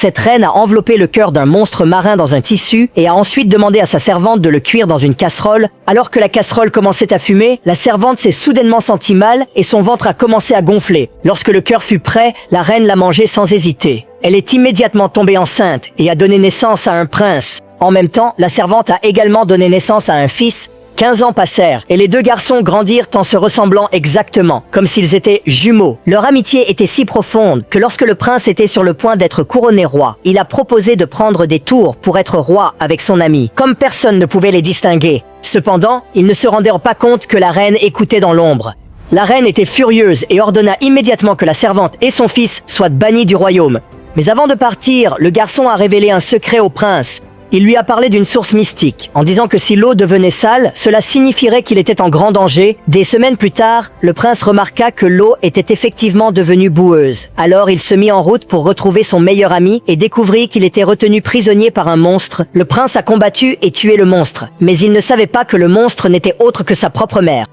Cette reine a enveloppé le cœur d'un monstre marin dans un tissu et a ensuite demandé à sa servante de le cuire dans une casserole. Alors que la casserole commençait à fumer, la servante s'est soudainement sentie mal et son ventre a commencé à gonfler. Lorsque le cœur fut prêt, la reine l'a mangé sans hésiter. Elle est immédiatement tombée enceinte et a donné naissance à un prince. En même temps, la servante a également donné naissance à un fils. 15 ans passèrent et les deux garçons grandirent en se ressemblant exactement, comme s'ils étaient jumeaux. Leur amitié était si profonde que lorsque le prince était sur le point d'être couronné roi, il a proposé de prendre des tours pour être roi avec son ami, comme personne ne pouvait les distinguer. Cependant, ils ne se rendirent pas compte que la reine écoutait dans l'ombre. La reine était furieuse et ordonna immédiatement que la servante et son fils soient bannis du royaume. Mais avant de partir, le garçon a révélé un secret au prince. Il lui a parlé d'une source mystique, en disant que si l'eau devenait sale, cela signifierait qu'il était en grand danger. Des semaines plus tard, le prince remarqua que l'eau était effectivement devenue boueuse. Alors il se mit en route pour retrouver son meilleur ami et découvrit qu'il était retenu prisonnier par un monstre. Le prince a combattu et tué le monstre, mais il ne savait pas que le monstre n'était autre que sa propre mère.